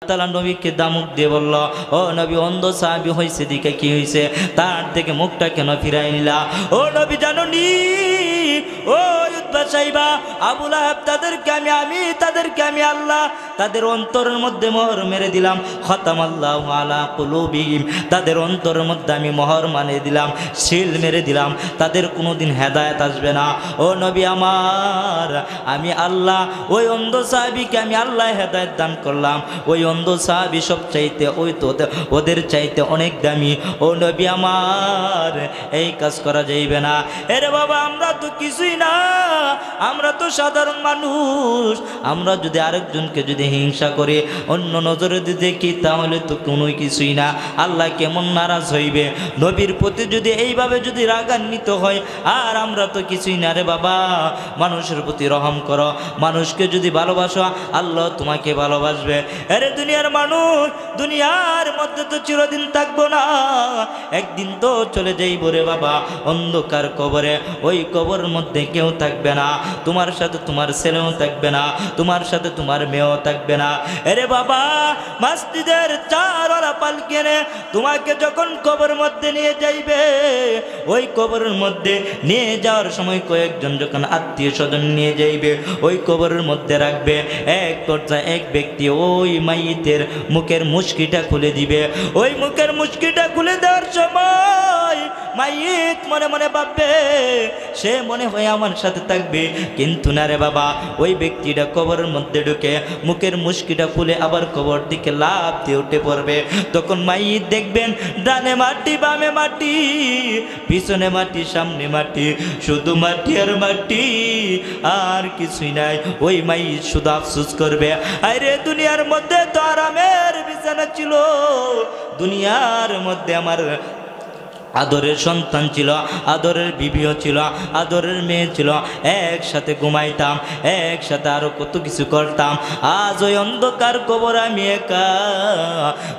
তাআলা নবীকে দামুক দিয়ে বলল, ও নবী, অন্ধ সাহাবী হয়েছে দিকে কি হয়েছে, তার থেকে মুখটা কেন ফিরাই নিলা? ও নবী জাননি, ও উতবা সাইবা, আবু লাহাব তাদেরকে আমি আল্লাহ তাদের অন্তরের মধ্যে মোহর মেরে দিলাম। খতামাল্লাহু আলা কুলুবিহিম, তাদের অন্তরের মধ্যে আমি মোহর মানে দিলাম, সিল মেরে দিলাম, তাদের কোনোদিন হেদায়েত আসবে না। ও নবী আমার, আমি আল্লাহ ওই অন্ধ সাহাবীকে আমি আল্লাহ হেদায়েত দান করলাম। ওই অন্ধ সাহাবী সব চাইতে ওই তো ওদের চাইতে অনেক দামি। ও নবী আমার, এই কাজ করা যাইবে না। এরে বাবা, আমরা তো কিছুই না, আমরা তো সাধারণ মানুষ। আমরা যদি আরেকজনকে যদি হিংসা করে অন্য নজরে যদি দেখি, তাহলে তো কোনো কিছুই না। আল্লাহ কেমন নারাজ হইবে? নবীর প্রতি যদি এইভাবে যদি রাগান্বিত হয়, আর আমরা তো কিছুই না। রে বাবা, মানুষের প্রতি রহম করো, মানুষকে যদি ভালোবাসো, আল্লাহ তোমাকে ভালোবাসবে। আরে দুনিয়ার মানুষ, দুনিয়ার মধ্যে তো চিরদিন থাকবো না, একদিন তো চলে যাইব রে বাবা অন্ধকার কবরে। ওই কবরের মধ্যে কেউ থাকবে না, তোমার সাথে তোমার ছেলেও থাকবে না, তোমার সাথে তোমার মেয়েও থাকবে না। আরে বাবা, মসজিদের চারওয়ালা পালকি নে তোমাকে যখন কবরের মধ্যে নিয়ে যাইবে, ওই কবরের মধ্যে নিয়ে যাওয়ার সময় কয়েকজন যখন আত্মীয় স্বজন নিয়ে যাইবে, ওই কবরের মধ্যে রাখবে। এক পর্যায়ে এক ব্যক্তি ওই মাইয়িতের মুখের মুশকিটা খুলে দিবে। ওই মুখের মুশকিটা খুলে দেওয়ার সময় মাইয়িত মনে মনে ভাববে, সে মনে হয় আমার সাথে থাকবে, কিন্তু না রে বাবা, ওই ব্যক্তিটা কবরের মধ্যে ঢুকে মুখের মুশকিটা খুলে আবার কবর দিকে লাফ দিয়ে উঠে পড়বে। তখন মাইয়িত দেখবেন ডানে মাটি, বামে মাটি, পিছনে মাটি, সামনে মাটি, শুধু মাটি আর মাটি, আর কিছুই নাই। ওই মাইয়িত শুধু আফসোস করবে, আরে দুনিয়ার মধ্যে তো আরামের বিছানা ছিল, দুনিয়ার মধ্যে আমার আদরের সন্তান ছিল, আদরের বিবিও ছিল, আদরের মেয়ে ছিল, একসাথে ঘুমাইতাম, একসাথে আরো কত কিছু করতাম। আজ ওই অন্ধকার কবর আমি একা।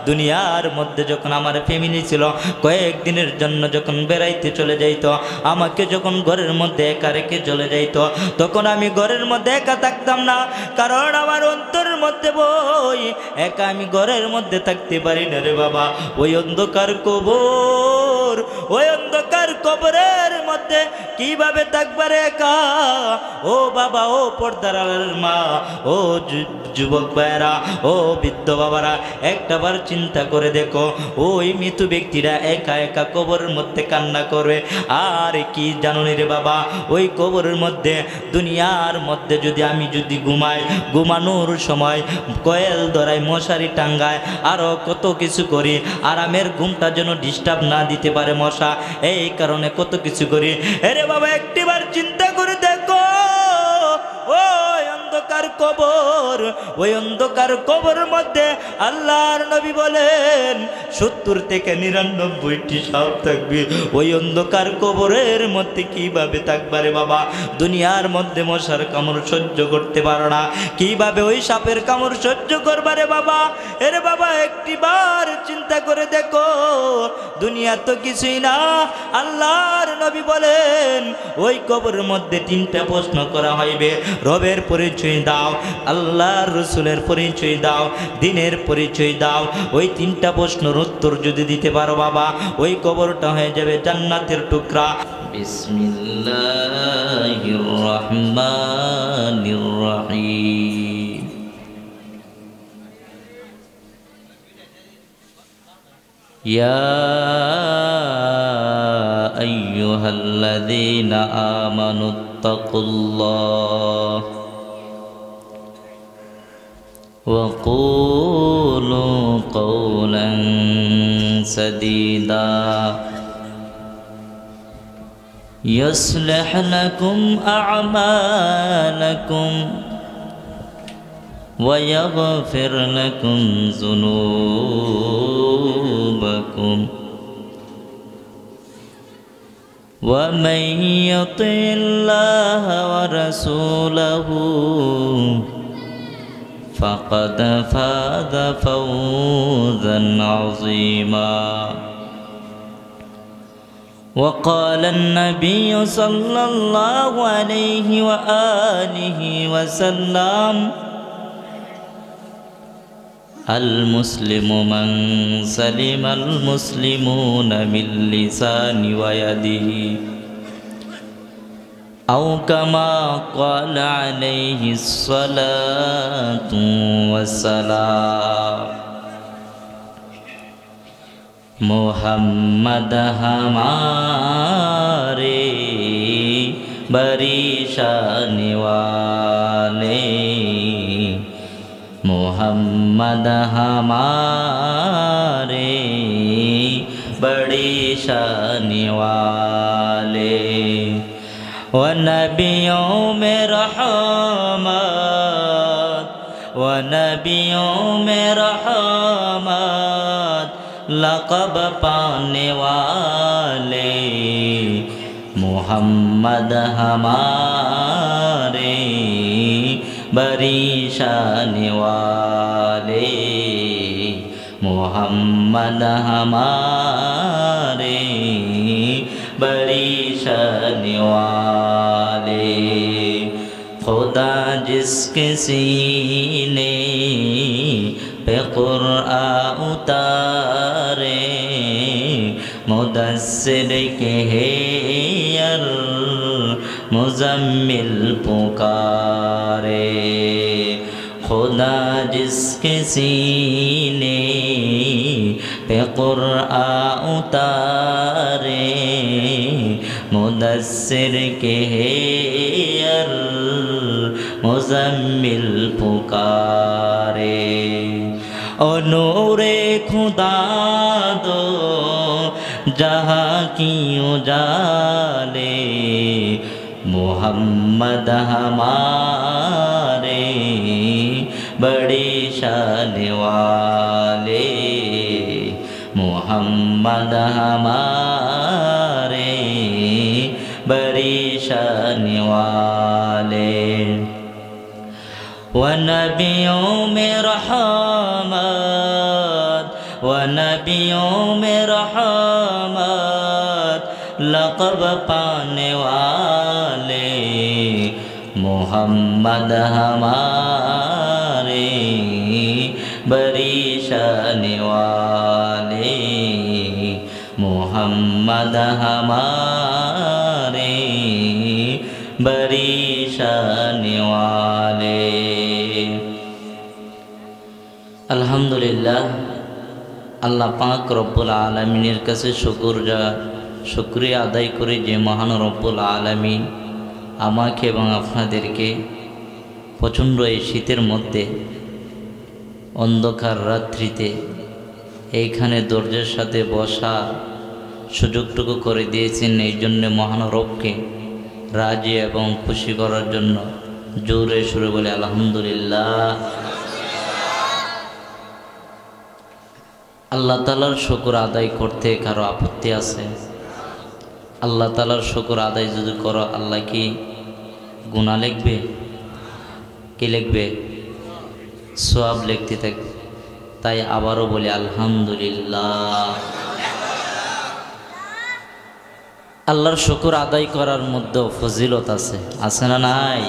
দুনিয়ার মধ্যে যখন আমার ফ্যামিলি ছিল, কয়েকদিনের জন্য যখন বেড়াইতে চলে যাইত, আমাকে যখন ঘরের মধ্যে একা রেখে চলে যাইত, তখন আমি ঘরের মধ্যে একা থাকতাম না, কারণ আমার অন্তরের মধ্যে বই একা আমি ঘরের মধ্যে থাকতে পারি না রে বাবা। ওই অন্ধকার কবর, ওই অন্ধকার কবরের মধ্যে কিভাবে থাকবার একা? ও বাবা, ও পর্দার আড়ালের মা, ও যুবক ভাইরা, ও বৃদ্ধ বাবারা, একটাবার চিন্তা করে দেখো, ওই মৃত ব্যক্তিরা একা একা কবরের মধ্যে কান্না করে। আর কি জানুনি রে বাবা, ওই কবরের মধ্যে দুনিয়ার মধ্যে যদি আমি যদি ঘুমাই, ঘুমানোর সময় কয়েল ধরাই, মশারি টাঙ্গায়, আরো কত কিছু করি, আরামের ঘুমটা যেন ডিস্টার্ব না দিতে পারে মশা, এই কারণে কত কিছু করি। আরে বাবা, একটিবার চিন্তা করে দেখো, ওই অন্ধকার কবর, ওই অন্ধকার কবরের মধ্যে আল্লাহর নবী বলেন 70 থেকে 99টি সাপ থাকবে। ওই অন্ধকার কবরের মধ্যে কিভাবে থাকবারে বাবা? দুনিয়ার মধ্যে মশার কামড় সহ্য করতে পারো না, কিভাবে ওই সাপের কামড় সহ্য করবারে বাবা? এরে বাবা, একটিবার চিন্তা করে দেখো, দুনিয়া তো কিছুই না। আল্লাহর নবী বলেন ওই কবরের মধ্যে 3টা প্রশ্ন করা হইবে। রবের পরিচয় দাও, আল্লাহর রাসূলের পরিচয় দাও, দ্বীনের পরিচয় দাও। ওই 3টা প্রশ্নের উত্তর যদি দিতে পারো বাবা, ওই কবরটা হয়ে যাবে জান্নাতের টুকরা। বিসমিল্লাহির রহমানির রহিম। ইয়া আইয়ুহাল্লাযীনা আমানুত্তাকুল্লাহ ওয়া কুলু কওলান সাদীদা يصلح لكم أعمالكم ويغفر لكم ذنوبكم ومن يطع الله ورسوله فقد فاز فوزا عظيما. وقال النبي صلى الله عليه وآله وسلم المسلم من سلم المسلمون من لسانه ويده أو كما قال عليه الصلاة والسلام मोहम्मद हमारे बड़ी शान वाले मोहम्मद हमारे बड़ी शान वाले व नबियों में रहमत व नबियों में रहमत लक़ब पाने वाले मोहम्मद हमारे बड़ी शान वाले मोहम्मद हमारे बड़ी शान वाले खुदा जिसके सीने पे कुरआन उतारे मुदस्सिर के हेयर मुज़म्मिल पुकारे खुदा जिसके सीने पे कुरआन उतारे मुदस्सिर के हेयर मुज़म्मिल पुकारे ओ नूरे खुदा दो जहाँ की उजाले मोहम्मद हमारे बड़ी शान वाले मोहम्मद हमारे बड़ी शान वाले व नबियों में रहमत व नबियों में रहमत लक़ब पाने वाले मोहम्मद हमारे बड़ी शान वाले मोहम्मद हमारे बड़ी शान वाले अल्हम्दुलिल्लाह আল্লাহ পাক রব্বুল আলামিনের কাছে শুকরিয়া আদায় করি যে মহান রব্বুল আলামিন আমাকে এবং আপনাদেরকে প্রচণ্ড এই শীতের মধ্যে অন্ধকার রাত্রিতে এইখানে ধৈর্যের সাথে বসা সুযোগটুকু করে দিয়েছেন। এই জন্য মহান রবকে রাজি এবং খুশি করার জন্য জোরে সুরে বলে আলহামদুলিল্লাহ। আল্লাহ তাআলার শুকর আদায় করতে কারো আপত্তি আছে? আল্লাহ তাআলার শুকর আদায় যদি করো আল্লাহ কি গুনাহ লিখবে? কি লিখবে? সওয়াব লিখতে থাকবে। তাই আবারও বলি আলহামদুলিল্লাহ। আল্লাহর শুকর আদায় করার মধ্যে ফজিলত আছে, আছে না নাই?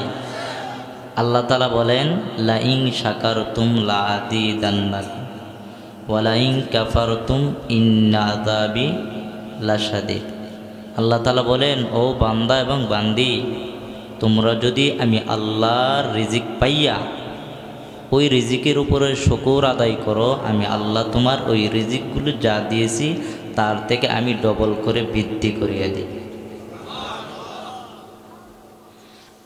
আল্লাহ তাআলা বলেন লাইন শাকারতুম লাযিদান্নাকুম ওয়া লাইন কাফারতুম ইন্না আযাবি লাশাদীদ। আল্লাহ তাআলা বলেন ও বান্দা এবং বান্দি, তোমরা যদি আমি আল্লাহর রিজিক পাইয়া ওই রিজিকের উপরে শুকর আদায় করো, আমি আল্লাহ তোমার ওই রিজিকগুলো যা দিয়েছি তার থেকে আমি ডবল করে বৃদ্ধি করিয়ে দিই।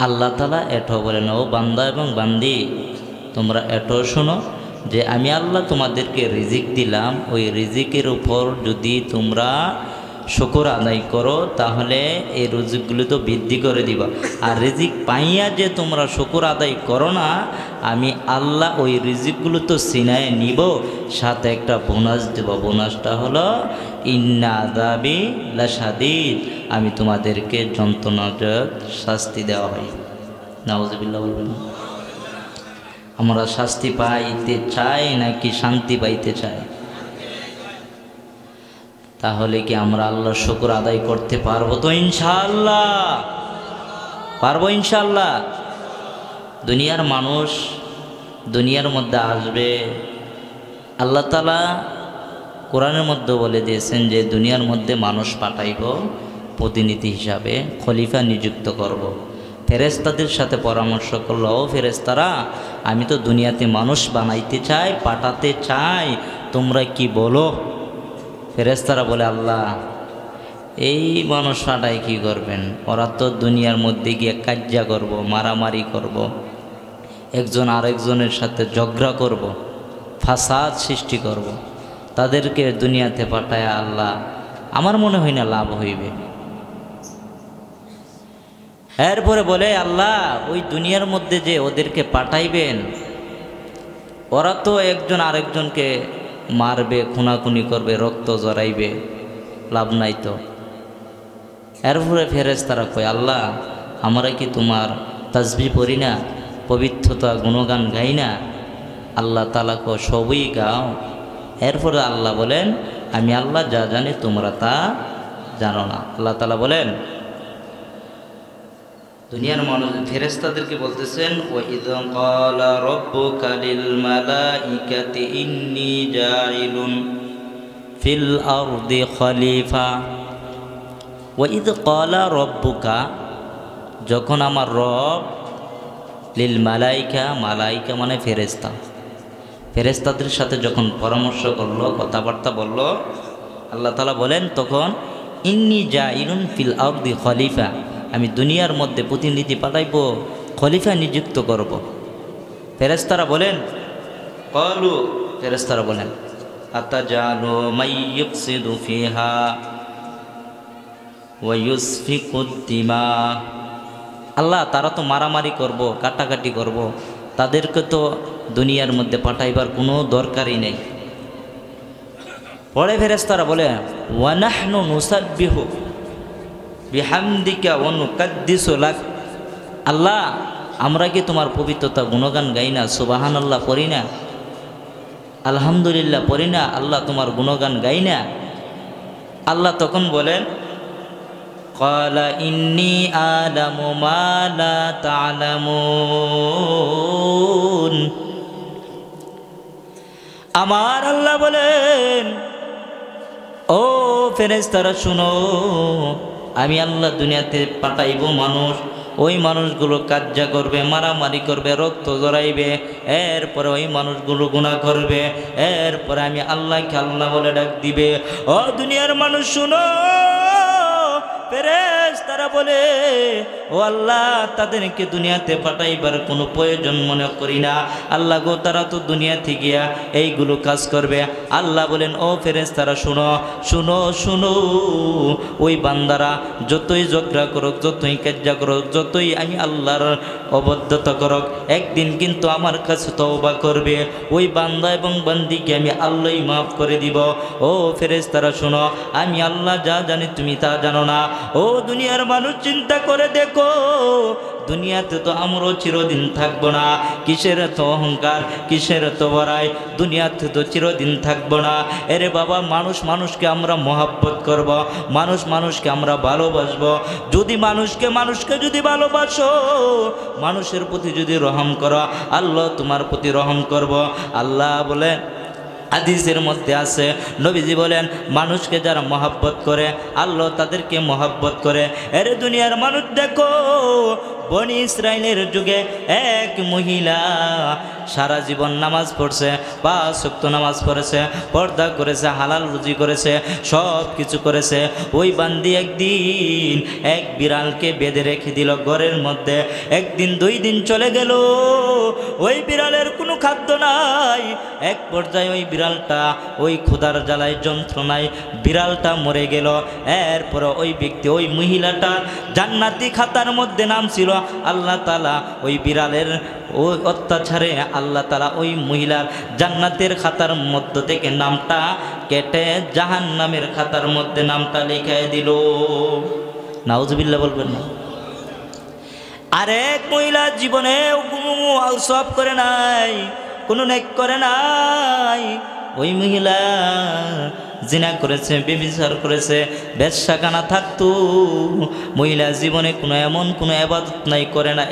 আল্লাহ তাআলা এটাও বলেন ও বান্দা এবং বান্দি, তোমরা এটাও শোনো যে আমি আল্লাহ তোমাদেরকে রিজিক দিলাম, ওই রিজিকের উপর যদি তোমরা শুকর আদায় করো তাহলে এই রিজিকগুলো তো বৃদ্ধি করে দিবা। আর রিজিক পাইয়া যে তোমরা শুকর আদায় করো না, আমি আল্লাহ ওই রিজিকগুলো তো সিনায় নিব, সাথে একটা বোনাস দেব। বোনাসটা হলো ইন্না আযাবি লাশাদীদ, আমি তোমাদেরকে যন্ত্রণাদায়ক শাস্তি দেওয়া হয়। নাউযুবিল্লাহ বলবেন। আমরা শাস্তি পাইতে চাই নাকি শান্তি পাইতে চাই? তাহলে কি আমরা আল্লাহর শুকর আদায় করতে পারবো তো? ইনশাআল্লাহ পারবো, ইনশাআল্লাহ। দুনিয়ার মানুষ দুনিয়ার মধ্যে আসবে, আল্লাহ তাআলা কোরআনের মধ্যে বলে দিয়েছেন যে দুনিয়ার মধ্যে মানুষ পাঠাইব প্রতিনিধি হিসাবে, খলিফা নিযুক্ত করব। ফেরেশতাদের সাথে পরামর্শ করলো, ও ফেরেশতারা, আমি তো দুনিয়াতে মানুষ বানাইতে চাই, পাঠাতে চাই, তোমরা কি বলো? ফেরেশতারা বলে, আল্লাহ এই মানুষ পাঠাই কি করবেন? ওরা তো দুনিয়ার মধ্যে গিয়ে কাজ্জা করব, মারামারি করব, একজন আরেকজনের সাথে ঝগড়া করব, ফাসাদ সৃষ্টি করব। তাদেরকে দুনিয়াতে পাঠায় আল্লাহ আমার মনে হয় না লাভ হইবে। এরপরে বলে, আল্লাহ ওই দুনিয়ার মধ্যে যে ওদেরকে পাঠাইবেন, ওরা তো একজন আরেকজনকে মারবে, খুনাখুনি করবে, রক্ত জড়াইবে, লাভ নাই তো। এরপরে ফেরেশতারা কয়, আল্লাহ আমরা কি তোমার তাসবিহ পড়ি না, পবিত্রতা গুণগান গাই না? আল্লাহ তাআলা কো সবই গাও। এরপরে আল্লাহ বলেন, আমি আল্লাহ যা জানি তোমরা তা জানো না। আল্লাহ তাআলা বলেন, দুনিয়ার মানুষ ফেরেশতাদেরকে বলতেছেন, ওয়াইদ ক্বালা রাব্বুকা লিল মালাইকাতি ইন্নী জাইলুন ফিল আরদি খলিফা। ওয়াইদ ক্বালা রাব্বুকা, যখন আমার রব, লিল মালাইকা, মালাইকা মানে ফেরেশতা, ফেরেশতাদের সাথে যখন পরামর্শ করলো, কথাবার্তা বলল, আল্লাহ তাআলা বলেন তখন, ইন্নী জাইলুন ফিল আরদি খলিফা, আমি দুনিয়ার মধ্যে প্রতিনিধি পাঠাইব, খলিফা নিযুক্ত করব। ফেরেশতারা বলেন, ক্বালু, ফেরেশতারা বলেন, আতাজালু মাইয়ুফসিদু ফিহা ওয়া ইউসফিকুদ দিমা। আল্লাহ তারা তো মারামারি করব, কাটাকাটি করব, তাদেরকে তো দুনিয়ার মধ্যে পাঠাইবার কোনো দরকারই নেই। পরে ফেরেশতারা বলে, ওয়া নাহনু নুসাব্বিহু বিহামদিকা ওয়া নুকাদ্দিসু লাক। আল্লাহ আমরা কি তোমার পবিত্রতা গুণগান গাই না, সুবহানাল্লাহ পড়ি না, আলহামদুলিল্লাহ পড়ি না, আল্লাহ তোমার গুণগান গাই না? আল্লাহ তখন বলেন, ক্বালা ইন্নী আ'লামু মা লা তা'লামুন। আমার আল্লাহ বলেন, ও ফেরেশতারা শুনো, আমি আল্লাহ দুনিয়াতে পাঠাইব মানুষ, ওই মানুষগুলো কাজ্জা করবে, মারামারি করবে, রক্ত জড়াইবে, এরপরে ওই মানুষগুলো গুনাহ করবে, এরপরে আমি আল্লাহকে আল্লাহ বলে ডাক দিবে। ও দুনিয়ার মানুষ শুনো, ফেরেশতারা বলে, ও আল্লাহ তাদেরকে দুনিয়াতে পাঠাইবার কোনো প্রয়োজন মনে করি না, আল্লাহ গো তারা তো দুনিয়াতে গিয়া এইগুলো কাজ করবে। আল্লাহ বলেন, ও ফেরেশতারা শুনো শুনো শুনো, ওই বান্দারা যতই ঝগড়া করুক, যতই কাজ্জা করুক, যতই আমি আল্লাহর অবদ্ধতা করুক, একদিন কিন্তু আমার কাছে তওবা করবে, ওই বান্দা এবং বান্দিকে আমি আল্লাহই মাফ করে দিব। ও ফেরেশতারা শুনো, আমি আল্লাহ যা জানি তুমি তা জানো না। ও দুনিয়ার মানুষ চিন্তা করে দেখো, দুনিয়াতে তো আমরাও চিরদিন থাকবো না, কিসের এত অহংকার, কিসের এত বড়াই, দুনিয়াতে তো চিরদিন থাকবো না। এরে বাবা, মানুষ মানুষকে আমরা মহাব্বত করব, মানুষ মানুষকে আমরা ভালোবাসবো। যদি মানুষকে যদি ভালোবাসো, মানুষের প্রতি যদি রহম করো, আল্লাহ তোমার প্রতি রহম করব। আল্লাহ বলেন, হাদিসের মধ্যে আছে, নবীজি বলেন, মানুষকে যারা মহাব্বত করে আল্লাহ তাদেরকে মহাব্বত করে। এরে দুনিয়ার মানুষ দেখো, বনি ইসরাইলের যুগে এক মহিলা সারা জীবন নামাজ পড়ছে, 5 ওয়াক্ত নামাজ পড়েছে, পর্দা করেছে, হালাল রুজি করেছে, সব কিছু করেছে। ওই বান্দি একদিন এক বিড়ালকে বেঁধে রেখে দিল ঘরের মধ্যে। একদিন 2 দিন চলে গেল, ওই বিড়ালের কোনো খাদ্য নাই। এক পর্যায়ে ওই বিড়ালটা ওই ক্ষুধার জ্বালায়, যন্ত্রণায় বিড়ালটা মরে গেল। এরপরে ওই ব্যক্তি, ওই মহিলাটা জান্নাতি খাতার মধ্যে নাম ছিল। আল্লাহ তাআলা ওই বিড়ালের ওই অত্যাচারে আল্লাহ তাআলা ওই মহিলার জান্নাতের খাতার মধ্য থেকে নামটা কেটে জাহান্নামের খাতার মধ্যে নামটা লিখিয়ে দিল। নাউজুবিল্লাহ বলবেন না? আরেক মহিলা জীবনে কোনো সব করে নাই, কোনো নেক করে নাই। ওই মহিলা জিনা করেছে, ব্যভিচার করেছে, বেশ্যাখানা থাকতো। মহিলা জীবনে এমন কোনো ইবাদত নাই, করে না,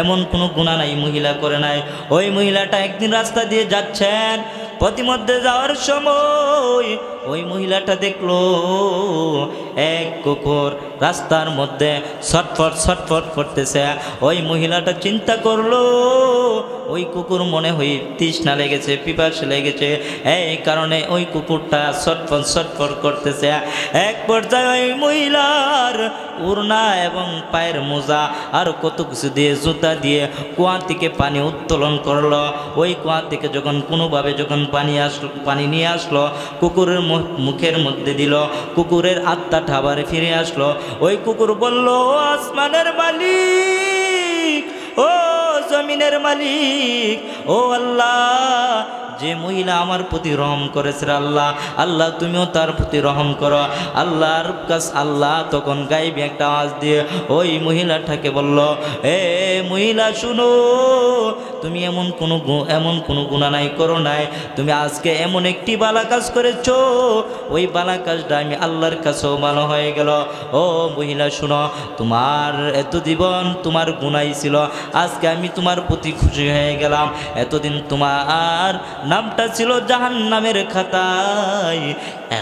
এমন কোনো গুনাহ নাই মহিলা করে নাই। ওই মহিলাটা একদিন রাস্তা দিয়ে যাচ্ছেন, পথিমধ্যে যাওয়ার সময় ওই মহিলাটা দেখলো এক কুকুর রাস্তার মধ্যে ছটফট ছটফট করতেছে। ওই মহিলাটা চিন্তা করলো ওই কুকুর মনে হয় তৃষ্ণা লেগেছে, পিপাসা লেগেছে, এই কারণে ওই কুকুরটা ছটফট ছটফট করতেছে। এক পর্যায়ে ওই মহিলার উড়না এবং পায়ের মোজা আর কত কিছু দিয়ে জুতা দিয়ে কুয়া থেকে পানি উত্তোলন করলো। ওই কুয়া থেকে যখন কোনোভাবে যখন পানি নিয়ে আসলো, কুকুরের মুখের মধ্যে দিল, কুকুরের আত্মাটা আবার ফিরে আসলো। ওই কুকুর বলল, ও আসমানের মালিক, ও জমিনের মালিক, ও আল্লাহ, যে মহিলা আমার প্রতি রহম করেছে আল্লাহ, আল্লাহ তুমিও তার প্রতি রহম করো। আল্লাহর কাছে আল্লাহ তখন গাইবে একটা আওয়াজ দিয়ে ওই মহিলাটাকে বলল, এ মহিলা শুনো, তুমি এমন কোনো গুনাহ নাই করো নাই, তুমি আজকে এমন একটি বালা কাজ করেছো, ওই বালা কাজটা আমি আল্লাহর কাছেও ভালো হয়ে গেল। ও মহিলা শুনো, তোমার এত জীবন তোমার গুনাহ ছিল, আজকে আমি তোমার প্রতি খুশি হয়ে গেলাম। এতদিন তোমার নামটা ছিল জাহান্নামের খাতায়,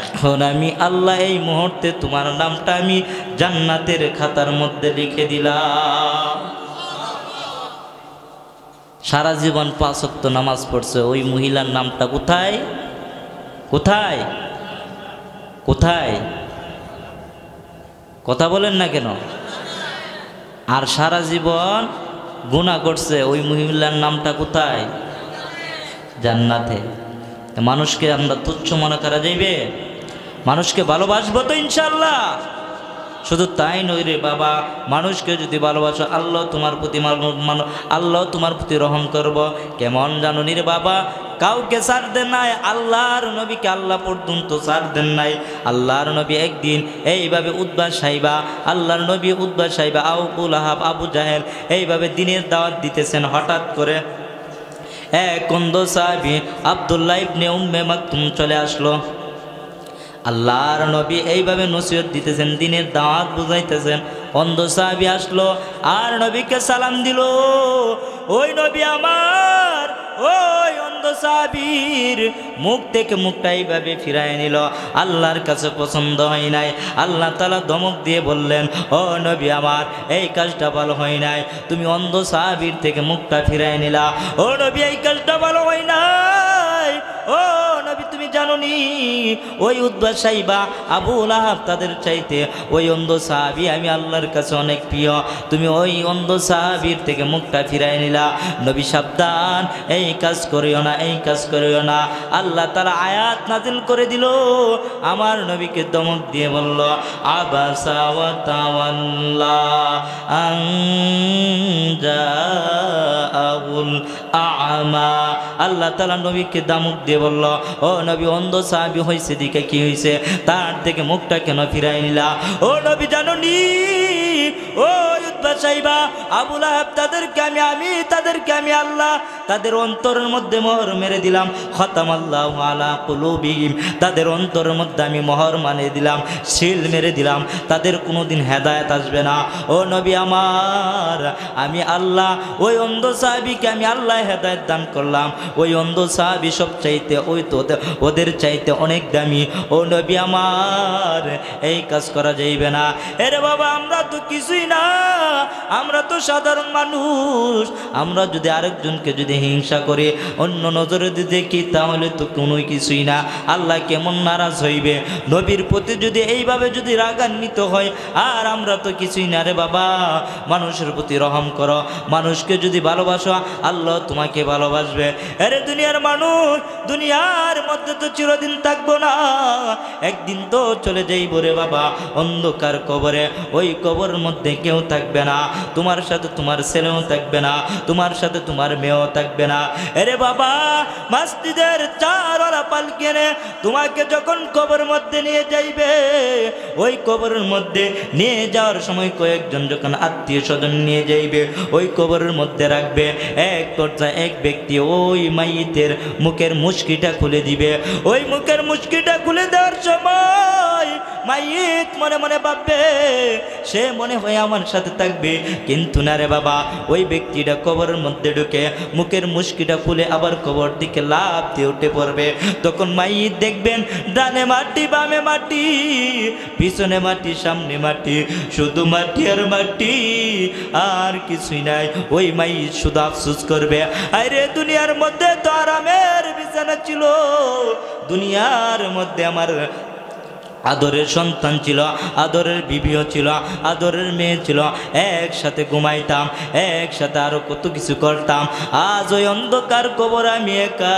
এখন আমি আল্লাহ এই মুহূর্তে তোমার নামটা আমি জান্নাতের খাতার মধ্যে লিখে দিলাম। সারা জীবন 5 ওয়াক্ত নামাজ পড়ছে, ওই মহিলার নামটা কোথায় কোথায় কোথায়? কথা বলেন না কেন? আর সারা জীবন গুনাহ করছে, ওই মহিলার নামটা কোথায়? জান্নাতে। মানুষকে আমরা তুচ্ছ মনে করা যাইবে? মানুষকে ভালোবাসবো তো ইনশাআল্লাহ। শুধু তাই নই রে বাবা, মানুষকে যদি ভালোবাসো আল্লাহ তোমার প্রতি আল্লাহ তোমার প্রতি রহম করব। কেমন জানো নি রে বাবা, কাউকে ছাড় দেন নাই, আল্লাহর নবীকে আল্লাহ পর্যন্ত ছাড় দেন নাই। আল্লাহর নবী একদিন এইভাবে উদ্বাস সাইবা, আল্লাহর নবী উদ্বাস সাইবা, আবু লাহাব, আবু জাহেল এইভাবে দিনের দাওয়াত দিতেছেন। হঠাৎ করে এক অন্ধ সাহাবী আব্দুল্লাহ ইবনে উম্মে মাকতুম চলে আসলো। আল্লাহর নবী এইভাবে নসিহত দিতেছেন, দিনের দাওয়াত বুঝাইতেছেন। অন্ধ সাহাবী আসলো আর নবীকে সালাম দিল। ওই নবী আমার ওই অন্ধ সাহাবীর মুখ থেকে মুখটা এইভাবে ফিরায় নিল। আল্লাহর কাছে পছন্দ হয় নাই। আল্লাহ তাআলা ধমক দিয়ে বললেন, ও নবী আমার, এই কাজটা ভালো হয় নাই, তুমি অন্ধ সাহাবীর থেকে মুখটা ফিরায় নিলা। ও নবী, এই কাজটা ভালো হয় নাই। ও নবী, তুমি জানো নি ওই উদ্বাস সাইবা, আবু লাহাব তাদের চাইতে ওই অন্ধ সাহাবী আমি আল্লাহর কাছে অনেক প্রিয়, তুমি ওই অন্ধ সাহাবীর থেকে মুখটা ফিরায় নিলা। নবী সাবধান, এই কাজ করিও না, এই কাজ করিও না। আল্লাহ তাআলা আয়াত নাজিল করে দিল, আমার নবীকে ধমক দিয়ে বলল, আবাসা ওয়া তাওয়াল্লা আন জাআহুল আ'মা। আল্লাহ তাআলা নবীকে ধমক দিয়ে বলল, ও নবী, অন্ধ সাহাবী হইছে দিকে কি হইছে, তার থেকে মুখটা কেন ফিরাই নিলা? ও নবী জানো নি ও উতবা সাইবা, আবু লাহাব তাদেরকে আমি আল্লাহ তাদের অন্তরের মধ্যে মোহর মেরে দিলাম। খতামাল্লাহু আলা কুলুবিহিম, তাদের অন্তরের মধ্যে আমি মোহর মানিয়ে দিলাম, সিল মেরে দিলাম, তাদের কোনোদিন হেদায়েত আসবে না। ও নবী আমার, আমি আল্লাহ ওই অন্ধ সাহাবীকে আমি আল্লাহ হেদায়েত দান করলাম। ওই অন্ধ সাহাবী সব চাইতে ওই তো ওদের চাইতে অনেক দামি। ও নবী আমার, এই কাজ করা যাইবে না। এরে বাবা, আমরা তো কিছুই না, আমরা তো সাধারণ মানুষ। আমরা যদি আরেকজনকে যদি হিংসা করে অন্য নজরে যদি দেখি, তাহলে তো কোনো কিছুই না। আল্লাহ কেমন নারাজ হইবে? নবীর প্রতি যদি এইভাবে যদি রাগান্বিত হয়, আর আমরা তো কিছুই না রে বাবা। মানুষের প্রতি রহম করো, মানুষকে যদি ভালোবাসো আল্লাহ তোমাকে ভালোবাসবে। আরে দুনিয়ার মানুষ, দুনিয়ার মধ্যে তো চিরদিন থাকবো না, একদিন তো চলে যাইব রে বাবা অন্ধকার কবরে। ওই কবরের মধ্যে কেউ থাকবে না, তোমার সাথে তোমার ছেলেও থাকবে না, তোমার সাথে তোমার মেয়েও থাকবে না। আরে বাবা, মসজিদের চারওয়ালা পালকি নে তোমাকে যখন কবরের মধ্যে নিয়ে যাইবে, ওই কবরের মধ্যে নিয়ে যাওয়ার সময় কয়েকজন যখন আত্মীয় স্বজন নিয়ে যাইবে, ওই কবরের মধ্যে রাখবে। এক পর্যায়ে এক ব্যক্তি ওই মাইয়িতের মুখের মুশকিটা খুলে দিবে। ওই মুখের মুশকিটা খুলে দেওয়ার সময় মাইয়িত মনে মনে ভাববে সে মনে হয় আমার সাথে থাকবে, কিন্তু না রে বাবা, ওই ব্যক্তিটা কবরের মধ্যে ঢুকে মুখের মুশকিটা ফুলে আবার কবর দিকে লাফ দিয়ে উঠে পড়বে। তখন মাইয়িত দেখবেন ডানে মাটি বামে মাটি, পিছনে মাটি সামনে মাটি, শুধু মাটি আর মাটি, আর কিছুই নাই। ওই মাইয়িত শুধু আফসোস করবে, আরে দুনিয়ার মধ্যে তো আরামের বিছানা ছিল, দুনিয়ার মধ্যে আমার আদরের সন্তান ছিল, আদরের বিবিও ছিল, আদরের মেয়ে ছিল, একসাথে ঘুমাইতাম, একসাথে আরো কত কিছু করতাম। আজ ওই অন্ধকার কবর আমি একা।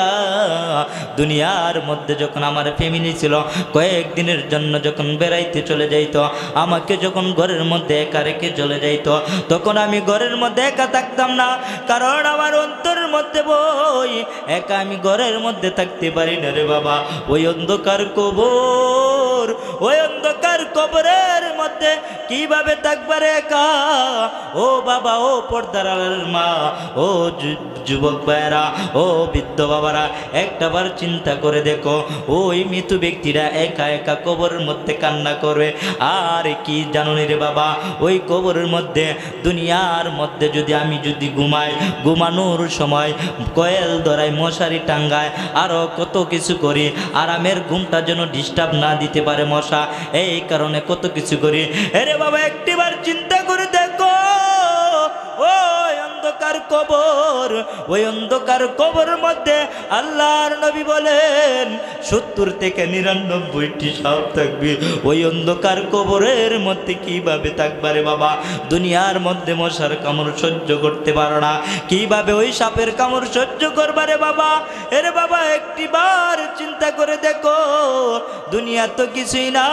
দুনিয়ার মধ্যে যখন আমার ফ্যামিলি ছিল, কয়েকদিনের জন্য যখন বেড়াইতে চলে যাইত, আমাকে যখন ঘরের মধ্যে একা রেখে চলে যাইত, তখন আমি ঘরের মধ্যে একা থাকতাম না, কারণ আমার অন্তরের মধ্যে বই একা আমি ঘরের মধ্যে থাকতে পারি না রে বাবা। ওই অন্ধকার কবর, ওই অন্ধকার কবরের মধ্যে কিভাবে থাকবার একা? ও বাবা, ও পর্দার আড়ালের মা, ও যুবক ভাইরা, ও বৃদ্ধ বাবারা, একটাবার চিন্তা করে দেখো, ওই মৃত ব্যক্তিরা একা একা কবরের মধ্যে কান্না করবে। আর কি জানুনি রে বাবা, ওই কবরের মধ্যে দুনিয়ার মধ্যে যদি আমি যদি ঘুমাই, ঘুমানোর সময় কয়েল ধরাই, মশারি টাঙ্গায়, আরো কত কিছু করি, আরামের ঘুমটা যেন ডিস্টার্ব না দিতে পারে মশা, এই কারণে কত কিছু করি। আরে বাবা, একটিবার চিন্তা করে দেখো, ওই অন্ধকার কবর, ওই অন্ধকার কবরের মধ্যে আল্লাহর নবী বলেন 70 থেকে 99টি সাপ থাকবে। ওই অন্ধকার কবরের মধ্যে কিভাবে থাকবারে বাবা? দুনিয়ার মধ্যে মশার কামড় সহ্য করতে পারো না, কিভাবে ওই সাপের কামড় সহ্য করবারে বাবা? এরে বাবা, একটিবার চিন্তা করে দেখো, দুনিয়া তো কিছুই না।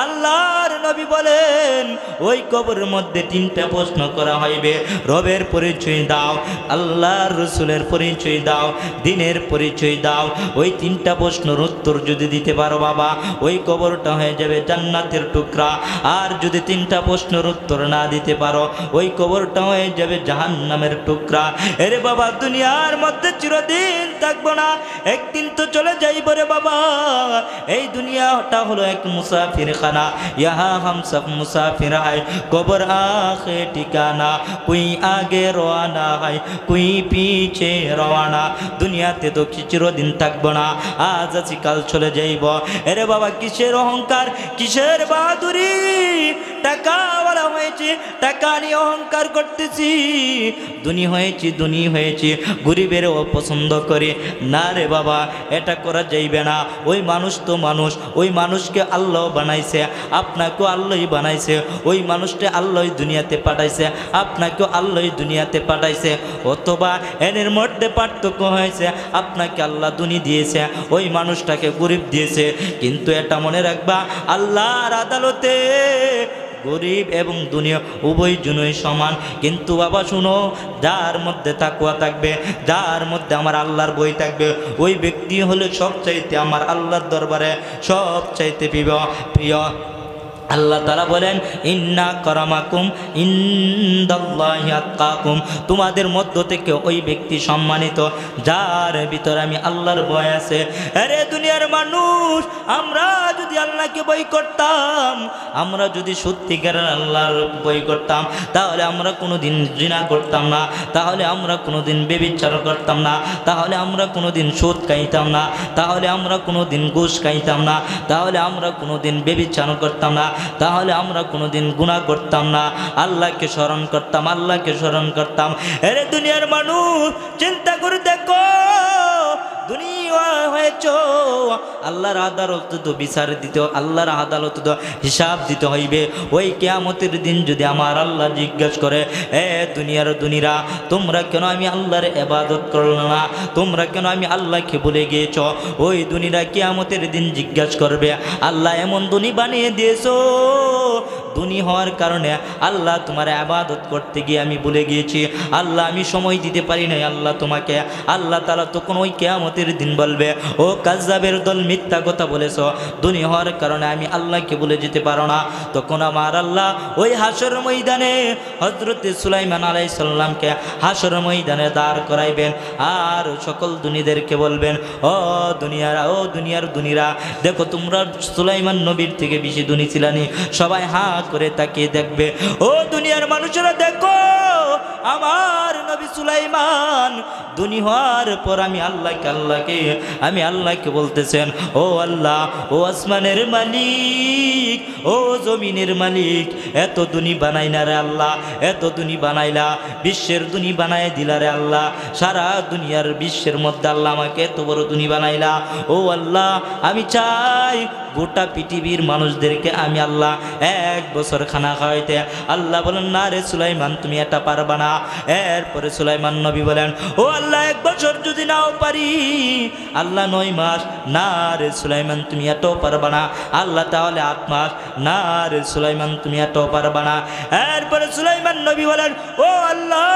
আল্লাহর নবী বলেন ওই কবরের মধ্যে 3টা প্রশ্ন করা হইবে। রবের পরিচয় দাও, আল্লাহর রসুলের পরিচয় দাও, দিনের পরিচয় দাও। ওই 3টা প্রশ্নের উত্তর যদি দিতে পারো বাবা, ওই কবরটা হয়ে যাবে জান্নাতের টুকরা। আর যদি 3টা প্রশ্নের উত্তর না দিতে পারো, ওই কবরটা হয়ে যাবে জাহান্নামের টুকরা। এরে বাবা, দুনিয়ার মধ্যে চিরদিন থাকবো না, একদিন তো চলে যাইব রে বাবা। এই দুনিয়াটা হলো এক মুসাফির খানা, ইহা হাম সব মুসাফির হায়, কবর আখে ঠিকানা, কুই আগে রওয়ানা হয়, কুই পিছে রওয়ানা। দুনিয়াতে তো চিরদিন থাকবো না, আজ আছি কাল চলে যাইব। এরে বাবা, কিসের অহংকার, কিসের বাহাদুরি? টাকাওয়ালা হয়েছে, টাকা নিয়ে অহংকার করতেছি, ধনী হয়েছি, ধনী হয়েছি, গরিবেরও পছন্দ করে না রে বাবা, এটা করা যাইবে না। ওই মানুষ তো মানুষ, ওই মানুষকে আল্লাহ বানাইছে, আপনাকেও আল্লাহই বানাইছে, ওই মানুষটা আল্লাহই দুনিয়াতে পাঠাইছে, আপনাকেও আল্লাহই দুনিয়াতে পাঠাইছে। অথবা এর মধ্যে পার্থক্য হয়েছে, আপনাকে আল্লাহ ধনী দিয়েছে, ওই মানুষটাকে গরিব দিয়েছে। কিন্তু এটা মনে রাখবা, আল্লাহর আদালতে গরিব এবং দুনিয়া উভয় জনই সমান। কিন্তু বাবা শুনো, যার মধ্যে তাকওয়া থাকবে, যার মধ্যে আমার আল্লাহর ভয় থাকবে, ওই ব্যক্তি হলো সবচাইতে আমার আল্লাহর দরবারে সবচাইতে প্রিয়। আল্লাহ তাআলা বলেন, ইন্না কারামাকুম ইনদাল্লাহি আতকাকুম, তোমাদের মধ্য থেকে ওই ব্যক্তি সম্মানিত যার ভিতরে আমি আল্লাহর ভয় আছে। আরে দুনিয়ার মানুষ, আমরা যদি আল্লাহকে ভয় করতাম, আমরা যদি সত্যিকারের আল্লাহর ভয় করতাম, তাহলে আমরা কোনোদিন জিনা করতাম না, তাহলে আমরা কোনোদিন ব্যভিচার করতাম না, তাহলে আমরা কোনোদিন সুদ খাইতাম না, তাহলে আমরা কোনোদিন ঘুষ খাইতাম না, তাহলে আমরা কোনোদিন ব্যভিচার করতাম না, তাহলে আমরা কোনোদিন গুনাহ করতাম না, আল্লাহকে স্মরণ করতাম, আল্লাহকে স্মরণ করতাম। আরে দুনিয়ার মানুষ, চিন্তা করে দেখো, দুনিয়া হয়েছ, আল্লাহর আদালত তো বিচার দিতে, আল্লাহর আদালত তো হিসাব দিতে হইবে। ওই কিয়ামতের দিন যদি আমার আল্লাহ জিজ্ঞাসা করে, এ দুনিয়ার দুনিরা, তোমরা কেন আমি আল্লাহর ইবাদত করলে না, তোমরা কেন আমি আল্লাহকে ভুলে গিয়েছ? ওই দুনিরা কিয়ামতের দিন জিজ্ঞাসা করবে, আল্লাহ এমন দুনি বানিয়ে দিয়েছো, ধনী হওয়ার কারণে আল্লাহ তোমার ইবাদত করতে গিয়ে আমি ভুলে গিয়েছি, আল্লাহ আমি সময় দিতে পারি নাই আল্লাহ তোমাকে। আল্লাহ তাআলা তখন ওই কিয়ামতের দিন বলবে, ও কাযযাবের দল, মিথ্যা কথা বলেছো, ধনী হওয়ার কারণে আমি আল্লাহকে ভুলে যেতে পারো না। তখন আমার আল্লাহ ওই হাসর ময়দানে হযরত সুলাইমান আলাইহিস সালামকে হাসর ময়দানে দাঁড় করাইবেন আর সকল ধনীদেরকে বলবেন, ও দুনিয়ারা, ও দুনিয়ার ধনীরা, দেখো তোমরা সুলাইমান নবীর থেকে বেশি ধনী ছিলানি। সবাই হা করে তাকিয়ে দেখবে, ও দুনিয়ার মানুষেরা দেখো আমার নবী সুলাইমান ধনী হওয়ার পর আমি আল্লাহকে বলতেছেন, ও আল্লাহ, ও আসমানের মালিক, ও জমিনের মালিক, এত ধনী বানাই না রে আল্লাহ, এত ধনী বানাইলা, বিশ্বের ধনী বানাই দিলা রে আল্লাহ, সারা দুনিয়ার বিশ্বের মধ্যে আল্লাহ আমাকে এত বড় ধনী বানাইলা। ও আল্লাহ, আমি চাই গোটা পৃথিবীর মানুষদেরকে আমি আল্লাহ 1 বছর খানা খাওয়াইতে। আল্লাহ বলেন, না রে সুলাইমান, তুমি এটা পারবা না। এরপরে সুলাইমান নবী বলেন, ও আল্লাহ, 1 বছর যদি নাও পারি, আল্লাহ 9 মাস। না রে সুলাইমান, তুমি এটাও পারবা না। আল্লাহ তাহলে 8 মাস। না রে সুলাইমান, তুমি এটাও পারবা না। এরপরে সুলাইমান নবী বলেন, ও আল্লাহ,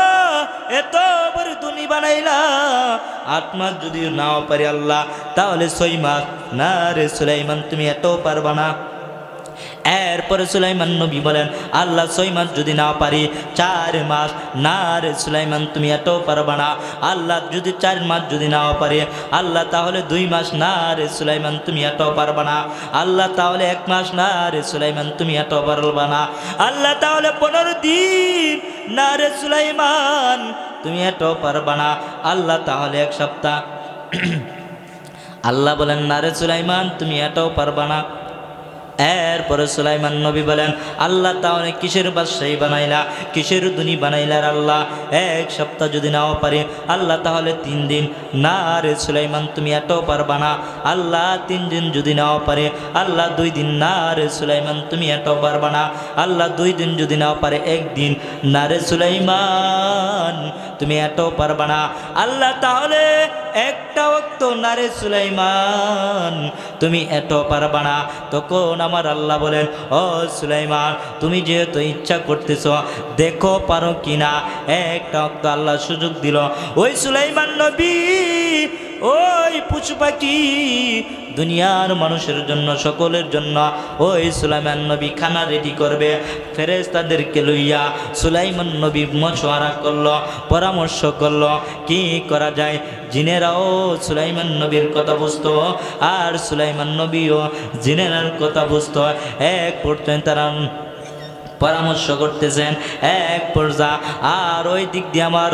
এত বড় ধনী বানাইলা, 8 মাস যদি নাও পারি আল্লাহ, তাহলে 6 মাস। না রে সুলাইমান, তুমি এটাও পারবা না। এরপরে সুলাইমান নবী বলেন, আল্লাহ 6 মাস যদি না পারি, 4 মাস। না রে সুলাইমান, তুমি এটাও পারবা না। আল্লাহ যদি 4 মাস যদি নাও পারি, আল্লাহ তাহলে 2 মাস। না রে সুলাইমান, তুমি এটাও পারবা না। আল্লাহ তাহলে 1 মাস। না রে সুলাইমান, তুমি এটাও পারবা না। আল্লাহ তাহলে 15 দিন। না রে সুলাইমান, তুমি এটাও পারবা না। আল্লাহ তাহলে 1 সপ্তাহ। আল্লাহ বলেন, না রে সুলাইমান, তুমি এটাও পারবা না। এরপরে সুলাইমান নবী বলেন, আল্লাহ তাহলে কিসের বাদশাহী বানাইলা, কিসের ধনী বানাইলার আল্লাহ? 1 সপ্তাহ যদি নাও পারে, আল্লাহ তাহলে 3 দিন। না রে সুলাইমান, তুমি এটাও পারবা না। আল্লাহ 3 দিন যদি নাও পারে, আল্লাহ 2 দিন। না রে সুলাইমান, তুমি এটাও পারবা না। আল্লাহ 2 দিন যদি নাও পারে, 1 দিন। না রে সুলাইমান, তুমি এটাও পারবা না। আল্লাহ তাহলে 1টা ওয়াক্ত। না রে সুলাইমান, তুমি এটাও পারবা না। তখন আমার আল্লাহ বলেন, ও সুলাইমান, তুমি যেহেতু ইচ্ছা করতেছ, দেখো পারো কিনা। 1টা ওয়াক্ত আল্লাহ সুযোগ দিল। ওই সুলাইমান নবী, ওই পশু পাখি, দুনিয়ার মানুষের জন্য, সকলের জন্য ওই সুলাইমান নবী খানা রেডি করবে। ফেরেশতাদেরকে লইয়া সুলাইমান নবী মশওয়ারা করলো, পরামর্শ করলো কি করা যায়। জিনেরাও সুলাইমান নবীর কথা বুঝতো, আর সুলাইমান নবীও জিনেরার কথা বুঝতো। এক পর্যন্ত তারা পরামর্শ করতেছেন, এক পর্যায়ে। আর ওই দিক দিয়ে আমার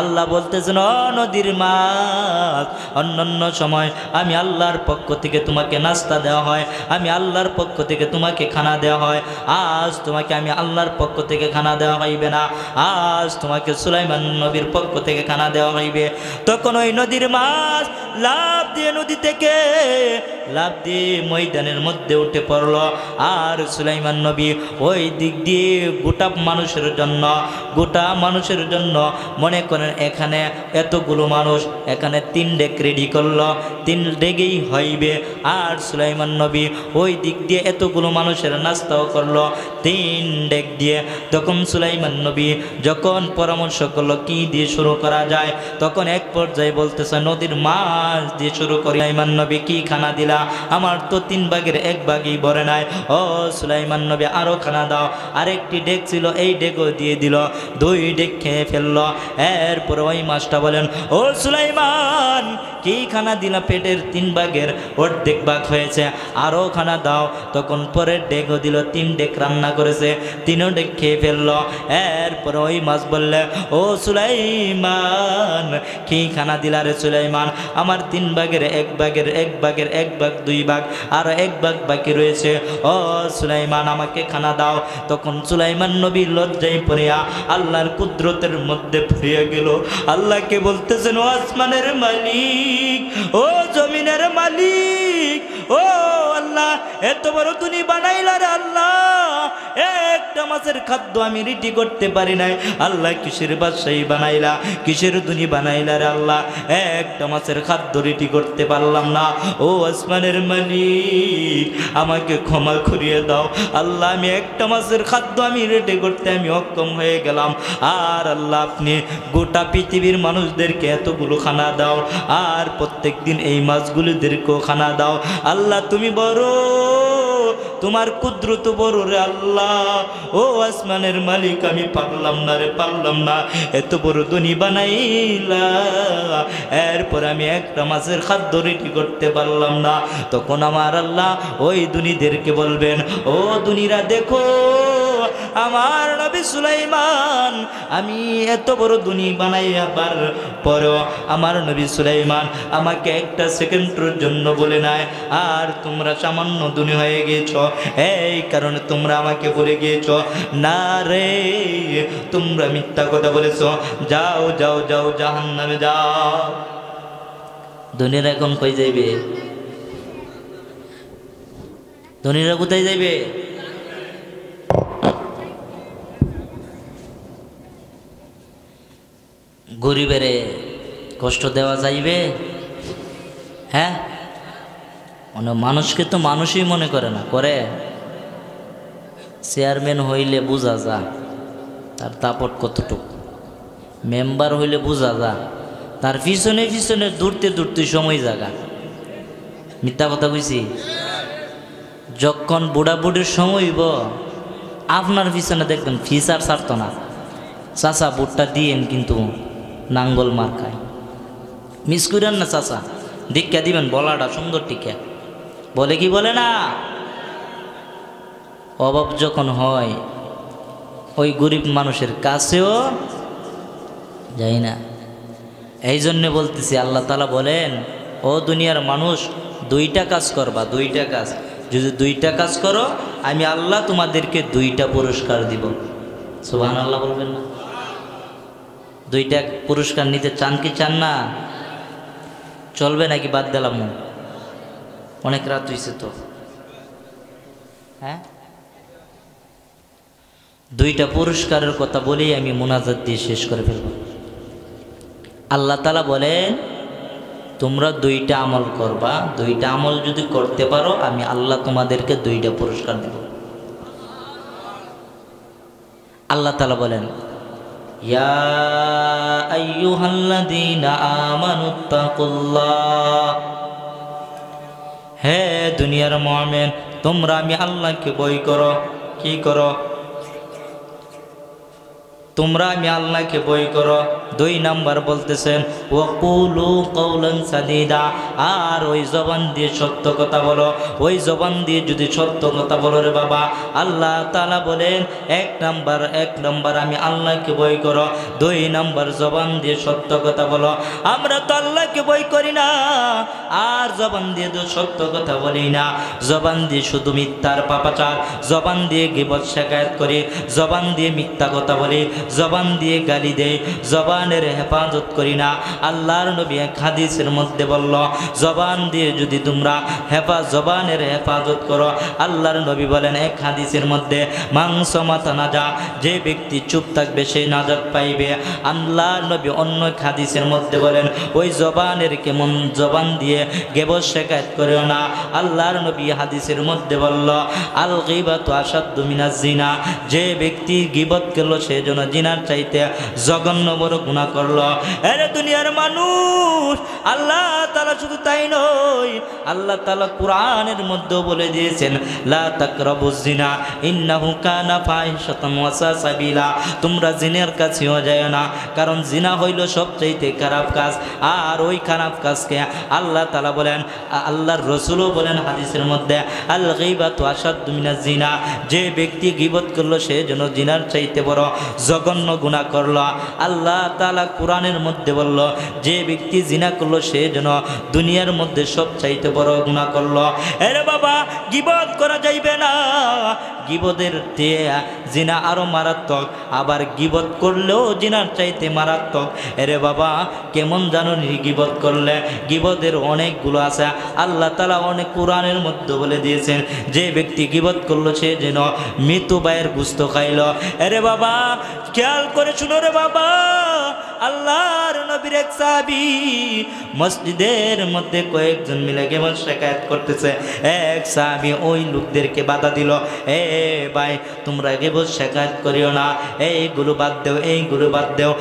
আল্লাহ বলতেছেন, ও নদীর মাছ, অন্যান্য সময় আমি আল্লাহর পক্ষ থেকে তোমাকে নাস্তা দেওয়া হয়, আমি আল্লাহর পক্ষ থেকে তোমাকে খানা দেওয়া হয়। আজ তোমাকে আমি আল্লাহর পক্ষ থেকে খানা দেওয়া হইবে না, আজ তোমাকে সুলাইমান নবীর পক্ষ থেকে খানা দেওয়া হইবে। তখন ওই নদীর মাছ লাফ দিয়ে নদী থেকে লাফ দিয়ে ময়দানের মধ্যে উঠে পড়ল। আর সুলাইমান নবী ওই দিক দিয়ে গোটা মানুষের জন্য মনে করেন এখানে এতগুলো মানুষ, এখানে 3 ডেক রেডি করলো, 3 ডেকেই হইবে। আর সুলাইমান নবী ওই দিক দিয়ে এতগুলো মানুষের নাস্তাও করলো 3 ডেক দিয়ে। তখন সুলাইমান নবী যখন পরামর্শ করলো কি দিয়ে শুরু করা যায়, তখন এক পর্যায়ে বলতেছে, নদীর মাছ দিয়ে শুরু করি। সুলাইমান নবী কি খানা দিলা? আমার তো 3 ভাগের 1 ভাগই ভরে নাই। ও সুলাইমান নবী, আরো খানা দাও। আরেকটি ডেক ছিল, এই ডেকও দিয়ে দিল, 2 ডেক খেয়ে ফেললো। এরপর ওই মাছটা বলেন, ও সুলাইমান, কি খানা দিলা? পেটের 3 ভাগের অর্ধেক ভাগ হয়েছে, আরো খানা দাও। তখন পরের ডেকও দিল, 3 ডেক রান্না করেছে, 3 ডেক খেয়ে ফেললো। এরপর ওই মাছ বললে, ও সুলাইমান, কি খানা দিলা রে সুলাইমান? আমার 3 ভাগের 1 ভাগের 1 ভাগের 1 ভাগ 2 ভাগ, আরো 1 ভাগ বাকি রয়েছে। ও সুলাইমান, আমাকে খানা দাও। তখন সুলাইমান নবী লজ্জায় পড়িয়া আল্লাহর কুদরতের মধ্যে পড়িয়া গেল। আল্লাহকে বলতেছেন, ও আসমানের মালিক, ও জমিনের মালিক, ও আল্লাহ, এত বড় তুমি বানাইলা রে আল্লাহ, একটা মাছের খাদ্য আমি রেডি করতে পারি নাই। আল্লাহ কিসের বাদশাহী বানাইলা, কিসের দুনি বানাইলা রে আল্লাহ, একটা মাছের খাদ্য রেডি করতে পারলাম না। ও আসমানের মালিক আমাকে ক্ষমা করিয়ে দাও আল্লাহ, আমি একটা মাছের খাদ্য আমি রেডি করতে আমি অক্ষম হয়ে গেলাম। আর আল্লাহ আপনি গোটা পৃথিবীর মানুষদেরকে এতগুলো খানা দাও, আর প্রত্যেক দিন এই মাছগুলিদেরকেও খানা দাও। আল্লাহ তুমি বড়, তোমার কুদরত বড় রে আল্লাহ। ও আসমানের মালিক আমি পারলাম না রে, পারলাম না, এত বড় দুনি বানাইলা, এরপর আমি একটা মাছের খাদ্য রেডি করতে পারলাম না। তখন আমার আল্লাহ ওই দুনিদেরকে বলবেন, ও দুনিরা দেখো আমার নবী সুলাইমান, আমি এত বড় দুনি বানাইবার পরও আমার নবী সুলাইমান আমাকে একটা সেকেন্ডের জন্য বলে নাই, আর তোমরা সামান্য দুনি হয়ে গিয়েছ, এই কারণে তোমরা আমাকে বলে গিয়েছ। না রে, তোমরা মিথ্যা কথা বলেছ, যাও যাও যাও জাহান্নামে যাও। দুনিরা এখন কই যাইবে? দুনিরা কোথায় যাইবে? গরিবেরে কষ্ট দেওয়া যাইবে? হ্যাঁ, মানে মানুষকে তো মানুষই মনে করে না, করে চেয়ারম্যান হইলে বোঝা যা তার দাপট কতটুকু, মেম্বার হইলে বোঝা যা তার পিছনে পিছনে দূরতে দূরতে সময় জাগা। মিথ্যা কথা কইছি? যখন বুড়া বুড়ির সময় হইব আপনার পিছনে দেখবেন ফিসার ছাড়তো না, চাচা বুটটা দিয়েন কিন্তু নাঙ্গল মার খায়, মিস করেন না চাচা, দীক্ষা দিবেন, বলাটা সুন্দর টিকা বলে কি বলে না? অভাব যখন হয় ওই গরিব মানুষের কাছেও যাই না। এই জন্যে বলতেছি, আল্লাহ তাআলা বলেন, ও দুনিয়ার মানুষ দুইটা কাজ করবা, দুইটা কাজ, যদি দুইটা কাজ করো আমি আল্লাহ তোমাদেরকে দুইটা পুরস্কার দিব। সুবহানাল্লাহ বলবেন না? দুইটা পুরস্কার নিতে চান কি চান না? চলবে নাকি বাদ দিলাম? অনেক রাত হয়েছে তো। হ্যাঁ, দুইটা পুরস্কারের কথা বলেই আমি মুনাজাত দিয়ে শেষ করে ফেলব। আল্লাহ তাআলা বলেন, তোমরা দুইটা আমল করবা, দুইটা আমল যদি করতে পারো আমি আল্লাহ তোমাদেরকে দুইটা পুরস্কার দেব। আল্লাহ তাআলা বলেন, ইয়া আইয়ুহাল্লাযীনা আমানুত্তাকুল্লাহ, হে দুনিয়ার মুমিন তোমরা আমি আল্লাহকে ভয় করো। কি করো? তোমরা আমি আল্লাহকে ভয় করো। দুই নাম্বার বলতেছেন, ওয়াকুলু কওলান সাদীদা, আর ওই জবান দিয়ে সত্য কথা বলো। ওই জবান দিয়ে যদি সত্য কথা বলো রে বাবা, আল্লাহ তাআলা বলেন এক নাম্বার আমি আল্লাহকে ভয় করো, দুই নাম্বার জবান দিয়ে সত্য কথা বলো। আমরা তো আল্লাহকে ভয় করি না, আর জবান দিয়ে তো সত্য কথা বলি না, জবান দিয়ে শুধু মিথ্যার পাপাচার, জবান দিয়ে গীবত শিকায়ত করি, জবান দিয়ে মিথ্যা কথা বলি, জবান দিয়ে গালি দেই, জবানের হেফাজত করি না। আল্লাহর নবী এক হাদিসের মধ্যে বলল, জবান দিয়ে যদি তোমরা জবানের হেফাজত করো, আল্লাহর নবী বলেন এক হাদিসের মধ্যে, মাংস মাথা নাজা, যে ব্যক্তি চুপ থাকবে সে নাজাত পাইবে। আল্লাহর নবী অন্য এক হাদিসের মধ্যে বলেন, ওই জবানের কেমন জবান দিয়ে গীবত শিকায়ত করিও না। আল্লাহর নবী হাদিসের মধ্যে বলল, আল গীবাতু আশাদ্দু মিনাজ জিনা, যে ব্যক্তি গীবত করলো সে যেন জিনার চাইতে জঘন্য বড় গুনাহ করলো। আরে দুনিয়ার মানুষ, আল্লাহ তাআলা শুধু তাই নয়, আল্লাহ তাআলা কোরআনের মধ্যে বলে দিয়েছেন, লা তাকরাবুজ জিনা ইন্নাহু কানা ফাহিশাতান ওয়া সা সাবিলা, তোমরা জিনার কাছেও যায় না, কারণ জিনা হইল সবচাইতে খারাপ কাজ। আর ওই খারাপ কাজকে আল্লাহ তাআলা বলেন, আল্লাহর রাসূলও বলেন হাদিসের মধ্যে, আল গীবাতু আশাদ্দু মিনাজ জিনা, যে ব্যক্তি গীবত করলো সে যেন জিনার চাইতে বড় জঘন্য গুনাহ করলো। আল্লাহ তাআলা কোরআনের মধ্যে বলল যে ব্যক্তি জিনা করলো সে যেন দুনিয়ার মধ্যে সবচাইতে বড় গুনাহ করলো। আরে বাবা গীবত করা যাইবে না, গীবতের চেয়ে জিনা আরো মারাত্মক, আবার গীবত করলেও জিনার চাইতে মারাত্মক। আরে বাবা কেমন জানো গীবত করলে? গীবতের অনেকগুলো আছে, আল্লাহ তাআলা অনেক কোরআনের মধ্যে বলে দিয়েছেন যে ব্যক্তি গীবত করলো সে যেন মৃত ভাইয়ের গোশত খাইলো। আরে বাবা খেয়াল করে শুনো রে বাবা, আল্লাহর নবীর এক সাহাবী মসজিদের মধ্যে কয়েকজন মিলে গীবত শিকায়াত করতেছে। এক সাহাবী ওই লোকদেরকে বাধা দিল, এ ভাই তোমরা গীবত শিকায়াত করিও না, এইগুলো বাদ দেও, এইগুলো বাদ দেও।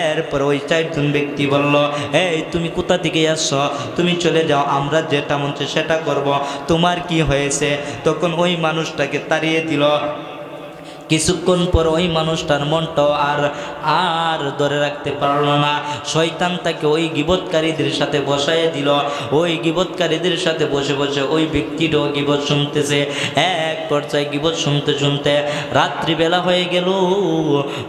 এরপর ওই চারজন ব্যক্তি বলল, এই তুমি কোথা থেকে আসছো, তুমি চলে যাও, আমরা যেটা মন চায় সেটা করব, তোমার কি হয়েছে? তখন ওই মানুষটাকে তাড়িয়ে দিল। কিছুক্ষণ পর ওই মানুষটার মনটাও আর ধরে রাখতে পারলো না, শয়তান তাকে ওই গীবতকারীদের সাথে বসায় দিল। ওই গীবতকারীদের সাথে বসে বসে ওই ব্যক্তিটাও গীবত শুনতেছে। এক পর্যায়ে গীবত শুনতে শুনতে রাত্রিবেলা হয়ে গেল,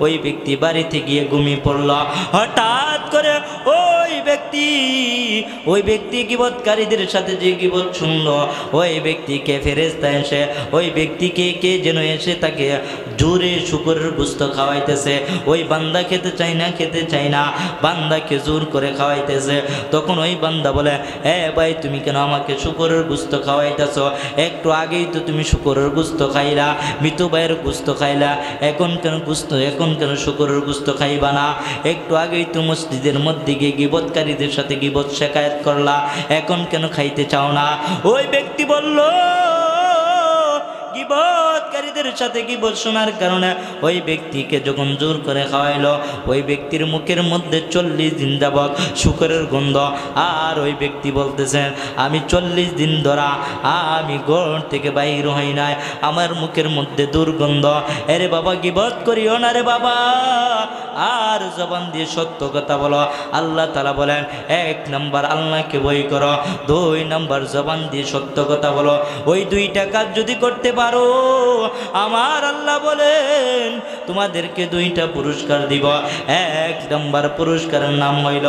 ওই ব্যক্তি বাড়িতে গিয়ে ঘুমিয়ে পড়ল। হঠাৎ করে ওই ব্যক্তি গীবতকারীদের সাথে যে গীবত শুনলো, ওই ব্যক্তিকে ফেরেশতা এসে ওই ব্যক্তিকে কে যেন এসে তাকে জোরে শুকরের গোশত খাওয়াইতেছে। ওই বান্দা খেতে চাই না, বান্দাকে জোর করে খাওয়াইতেছে। তখন ওই বান্দা বলে, ভাই তুমি কেন আমাকে শুকরের গোশত খাওয়াইতেছ? একটু আগেই তো তুমি শুকরের গোশত খাইলা, মৃত ভাইয়ের গোশত খাইলা, এখন কেন শুকরের গোশত খাইবা না? একটু আগেই তো মসজিদের মধ্যে গিয়ে গীবতকারীদের সাথে গীবত শিকায়াত করলা, এখন কেন খাইতে চাও না? ওই ব্যক্তি বলল, গীবতকারীদের সাথে গীবত শোনার কারণে ওই ব্যক্তিকে যখন জোর করে খাওয়াইলো, ওই ব্যক্তির মুখের মধ্যে 40 দিন যাবৎ শুকরের গন্ধ। আর ওই ব্যক্তি বলতেছেন, আমি 40 দিন ধরা আমি ঘর থেকে বাইর হই নাই, আমার মুখের মধ্যে দুর্গন্ধ। আরে বাবা গীবত করিও না রে বাবা, আর জবান দিয়ে সত্য কথা বলো। আল্লাহ তাআলা বলেন, 1 নাম্বার আল্লাহকে ভয় করো, 2 নাম্বার জবান দিয়ে সত্য কথা বলো। ওই 2টা কাজ যদি করতে পারো, আমার আল্লাহ বলেন তোমাদেরকে 2টা পুরস্কার দিব। 1 নাম্বার পুরস্কারের নাম হইল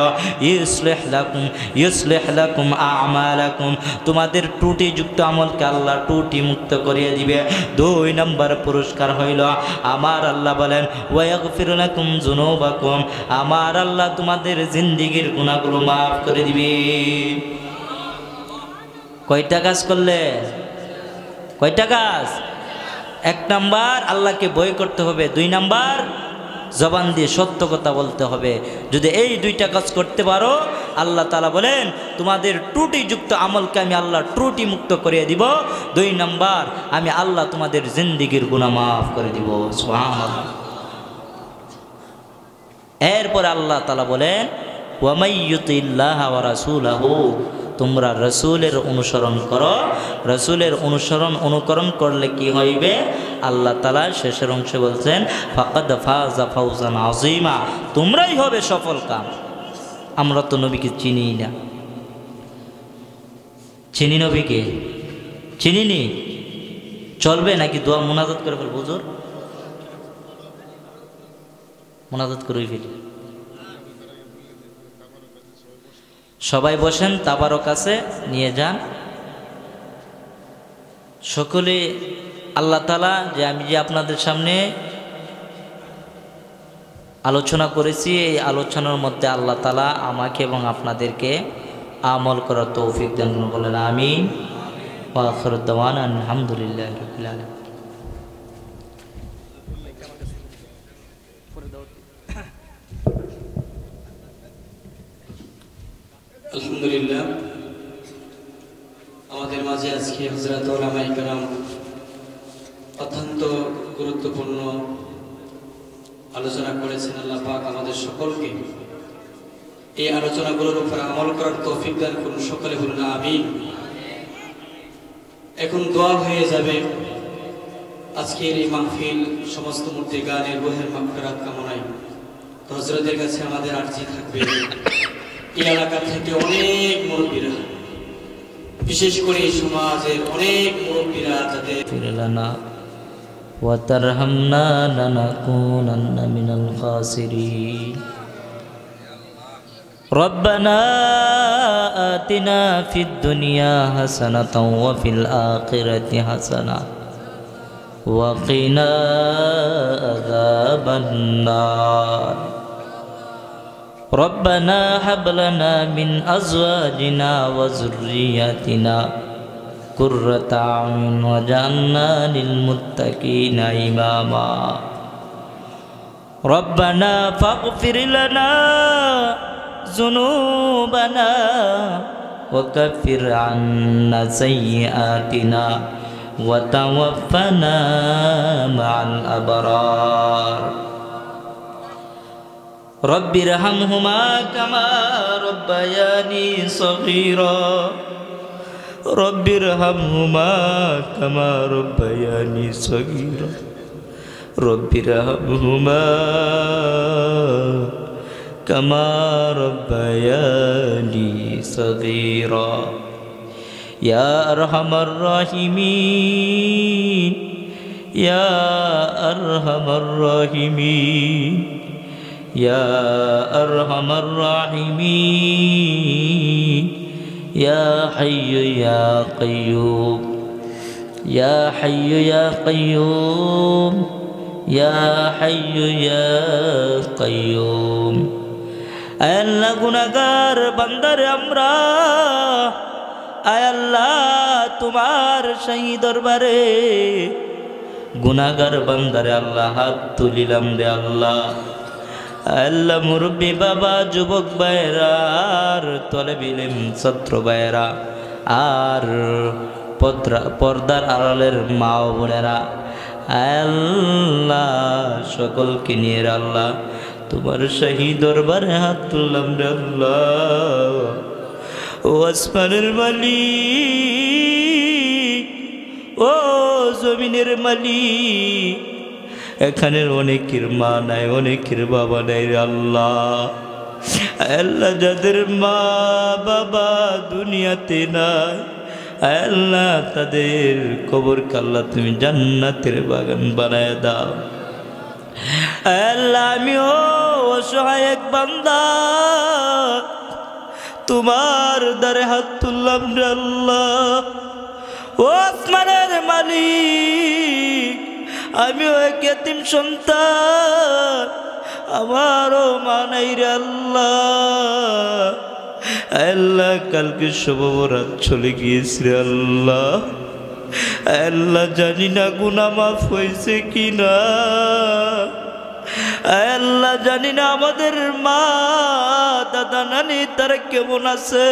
ইউসলিহ লাকুম আমালাকুম, তোমাদের ত্রুটিযুক্ত আমলকে আল্লাহ ত্রুটি মুক্ত করিয়ে দিবে। 2 নাম্বার পুরস্কার হইল আমার আল্লাহ বলেন ওয়াগফির লাকুম যুনুবাকুম, আমার আল্লাহ তোমাদের জিন্দেগীর গুনাহগুলো মাফ করে দিবে। কয়টা কাজ করলে? কয়টা কাজ? 1 নাম্বার আল্লাহকে ভয় করতে হবে, 2 নাম্বার জবান দিয়ে সত্য কথা বলতে হবে। যদি এই 2টা কাজ করতে পারো, আল্লাহ তাআলা বলেন তোমাদের ত্রুটিযুক্ত আমলকে আমি আল্লাহ ত্রুটি মুক্ত করে দিব। 2 নাম্বার আমি আল্লাহ তোমাদের জিন্দেগীর গুনাহ মাফ করে দিব। সুবহানাল্লাহ। এরপর আল্লাহ তাআলা বলেন ওয়া মাইয়ুতিল্লাহা ওয়া রাসূলাহু, তোমরা রসুলের অনুসরণ করো। রসুলের অনুকরণ করলে কি হইবে? আল্লাহ তাআলা শেষের অংশে বলছেন ফাকাদ ফাযা ফাওজান আযীমা, তোমরাই হবে সফল কাম। আমরা তো নবীকে চিনি না, চিনি নবীকে? চিনিনি? চলবে নাকি দোয়া মুনাজাত করে ফেলবো? হুজুর মুনাজাত করে ফেলি, সবাই বসেন, তাবারক কাছে নিয়ে যান সকলে। আল্লাহ তাআলা আমি যে আপনাদের সামনে আলোচনা করেছি, এই আলোচনার মধ্যে আল্লাহ তাআলা আমাকে এবং আপনাদেরকে আমল করার তৌফিক দান করুন, বলেন আমিন। ওয়া আখিরু দাওয়ানা আলহামদুলিল্লাহি রাব্বিল আলামিন। আলহামদুলিল্লাহ, আমাদের মাঝে আজকে হযরত উলামায়ে কেরাম অত্যন্ত গুরুত্বপূর্ণ আলোচনা করেছেন। আল্লাহ পাক আমাদের সকলকে এই আলোচনাগুলোর উপর আমল করার তৌফিক দান করুন, সকলে বলুন আমিন। এখন দোয়া হয়ে যাবে। আজকের এই মাহফিল সমস্ত মূর্তি গানের রূহের মাগফিরাত কামনায় হযরতের কাছে আমাদের আরজি থাকবে, এই এলাকা থেকে অনেক মুরব্বীরা, বিশেষ করে এই সমাজের অনেক মুরব্বীরা যাদের وترحمنا لنكونن من الخاسرين ربنا آتنا في الدنيا حسنة وفي الآخرة حسنة وقنا عذاب النار ربنا هب لنا من أزواجنا وذرياتنا قرة أعين واجعلنا للمتقين إماما ربنا فاغفر لنا ذنوبنا وكفر عنا سيئاتنا وتوفنا مع الأبرار رب ارحمهما كما ربياني صغيرا رب ارحمهما كما ربياني صغيرا رب ارحمهما كما ربياني صغيرا يا أرحم الراحمين يا أرحم الراحمين يا أرحم الراحمين يا حي يا قيوم يا حي يا قيوم يا حي يا قيوم আল্লাহ গুনাহগার বান্দার আমরা আল্লাহ তোমার শাহী দরবারে গুনাহগার বান্দারে আল্লাহ হাত তুলিলাম রে আল্লাহ আল্লাহ মুরব্বী বাবা যুবক ভাইরা আর তলেবিল ইলম ছাত্র ভাইরা আর পর্দার আড়ালের মা ও বোনেরা আল্লাহ সকলকে নিয়ে আল্লাহ তোমার শাহী দরবারে হাত তুললাম রে আল্লাহ ও আসমানের মালিক ও জমিনের মালিক এখানের অনেকের মা নাই অনেকের বাবা নাই রে আল্লাহ আল্লাহ যাদের মা বাবা দুনিয়াতে নাই আল্লাহ তাদের কবরকে আল্লাহ তুমি জান্নাতের বাগান বানায় দাও আল্লাহ আমিও অসহায় এক বান্দা তোমার দ্বারে হাত তুললাম রে আল্লাহ ও আসমানের মালিক আমিও এক এতিম সন্তান আমারও মা নাই রে আল্লাহ আল্লাহ কালকে শুভরাত চলে গিয়েছে রে আল্লাহ আল্লাহ জানি না গুনাহ মাফ হয়েছে কিনা আল্লাহ জানি না আমাদের মা দাদা নানি তারা কেমন আছে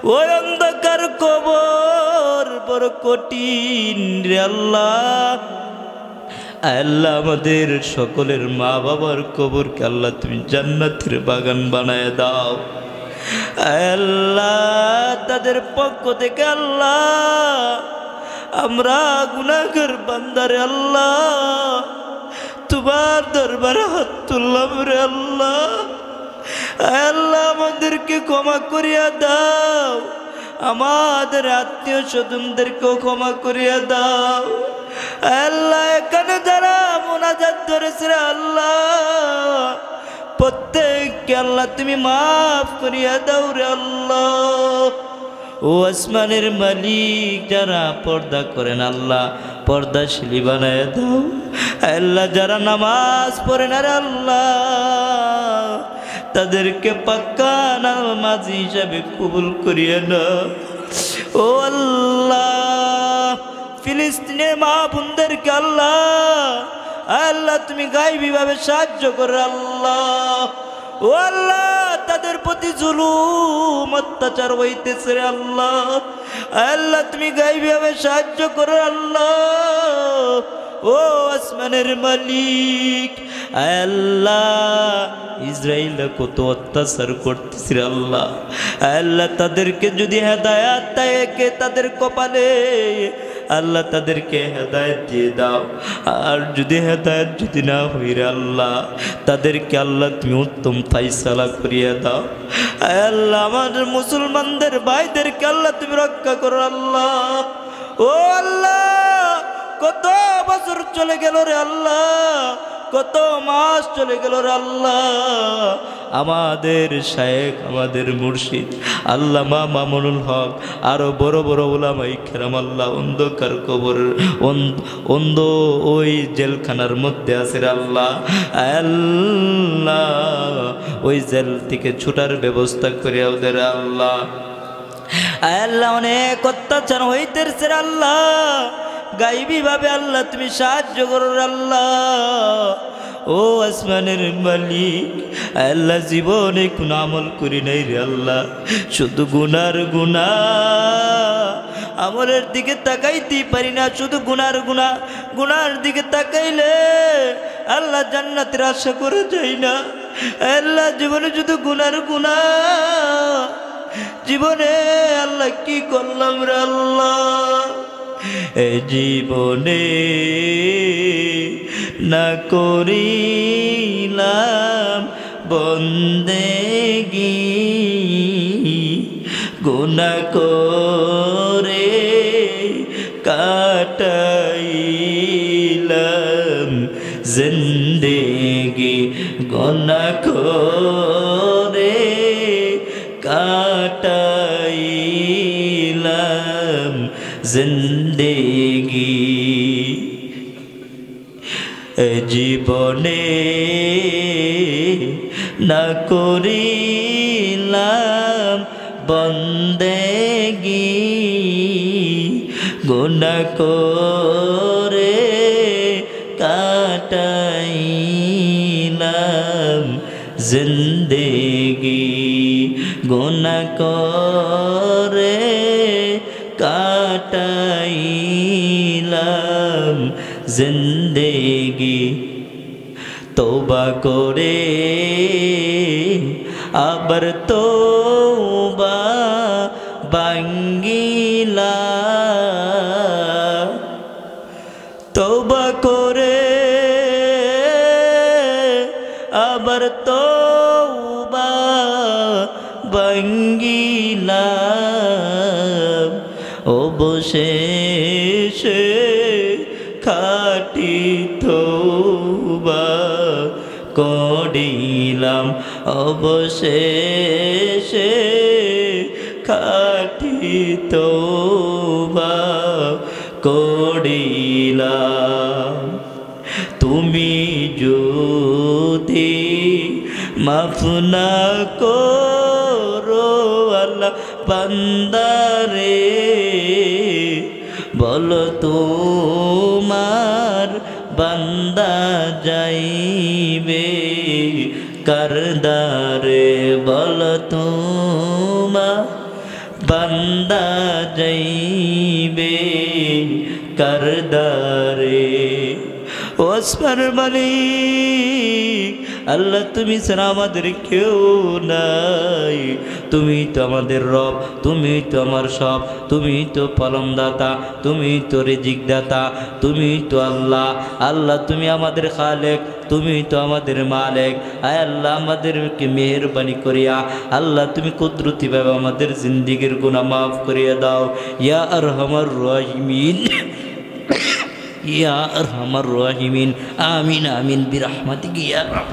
ওই অন্ধকার কবর বড় কঠিন রে আল্লাহ আল্লাহ আমাদের সকলের মা বাবার কবরকে আল্লাহ তুমি জান্নাতের বাগান বানায় দাও আল্লাহ তাদের পক্ষ থেকে আল্লাহ আমরা গুনাহগার বান্দারে আল্লাহ তোমার দরবারে হাত তুললাম রে আল্লাহ আল্লাহ আমাদেরকে ক্ষমা করিয়া দাও আমাদের আত্মীয় স্বজনদেরকেও ক্ষমা করিয়া দাও আল্লাহ এখানে যারা মুনাজাত ধরেছে রে আল্লাহ প্রত্যেককে আল্লাহ তুমি মাফ করিয়া দাও রে আল্লাহ ও আসমানের মালিক যারা পর্দা করেন আল্লাহ পর্দাশীলী বানায় দাও আল্লাহ যারা নামাজ পড়ে না রে আল্লাহ তাদেরকে পাক্কা নামাজি হিসাবে কবুল করিয়া নাও ও আল্লাহ ফিলিস্তিনের মা বোনদেরকে আল্লাহ আল্লাহ তুমি গায়বী ভাবে সাহায্য করো আল্লাহ ও আল্লাহ তাদের প্রতি জুলুম অত্যাচার হইতেছে রে আল্লাহ আল্লাহ তুমি গায়বী ভাবে সাহায্য করো আল্লাহ ও আসমানের মালিক আল্লাহ ইসরায়েল কত অত্যাচার করতেছে রে আল্লাহ আল্লাহ তাদেরকে যদি হেদায়েত থাকে তাদের কপালে আল্লাহ তাদেরকে হেদায়েত দিয়ে দাও আর যদি হেদায়েত যদি না হই রে আল্লাহ তাদেরকে আল্লাহ তুমি উত্তম ফায়সালা করিয়ে দাও আল্লাহ আমাদের মুসলমানদের ভাইদেরকে আল্লাহ তুমি রক্ষা করো আল্লাহ ও আল্লাহ কত বছর চলে গেল রে আল্লাহ, কত মাস চলে গেল রে আল্লাহ। আমাদের শায়েখ, আমাদের মুর্শিদ আল্লামা মামুনুল হক, আরো বড় বড় উলামায়ে কেরাম আল্লাহ অন্ধকার কবরের অন্ধ ওই জেলখানার মধ্যে আছে রে আল্লাহ। আল্লাহ ওই জেল থেকে ছুটার ব্যবস্থা করে ওদের আল্লাহ। আল্লাহ অনেক অত্যাচার হইতেছে রে আল্লাহ, গাইবি ভাবে আল্লাহ তুমি সাহায্য করো আল্লাহ। ও আসমানের মালিক আল্লাহ, জীবনে কোন আমল করি নাই রে আল্লাহ, শুধু গুনার গুনাহ, আমলের দিকে তাকাইতে পারি না, শুধু গুনার দিকে তাকাইলে আল্লাহ জান্নাতের আশা করে যাই না। আল্লাহ জীবনে শুধু গুনার গুনাহ, জীবনে আল্লাহ কি করলাম রে আল্লাহ। এ জীবনে না করিলাম বন্দেগি, গুনাহ করে কাটাইলাম জিন্দেগি, গুনাহ করে কাটাইলাম জিন্দেগি। জীবনে না করিলাম বন্দেগি, গুনাহ করে কাটাইলাম জিন্দেগি, গুনাহ করে কাটাইলাম জিন্দেগি। তওবা করে আবার তওবা ভাঙ্গিলা, তওবা করে আবার তওবা ভাঙ্গিলাম, অবশেষে খাঁটি তওবা করিলাম, অবশেষে খাঁটি তওবা করিলাম। তুমি যদি মাফ না করো আল্লাহ বান্দারে, বলো তোমার বান্দা যাইবে কারদারে, বলো তোমার বান্দা যাইবে কারদারে। ওসমান মালিক আল্লাহ, তুমি ছাড়া আমাদের কেউ নাই, তুমি তো আমাদের রব, তুমি তো আমার সব, তুমি তো পালনদাতা, তুমি তো রিজিক দাতা, তুমি তো আল্লাহ। আল্লাহ তুমি আমাদের খালেক, তুমি তো আমাদের মালিক। আয় আল্লাহ আমাদেরকে মেহেরবানি করিয়া আল্লাহ তুমি কুদরতিভাবে আমাদের জিন্দেগির গুনাহ মাফ করিয়া দাও ইয়া আরহামার রাহিমিন, ইয়া আরহামার রাহিমিন। আমিন আমিন বিরহমাতিকা ইয়া রাব।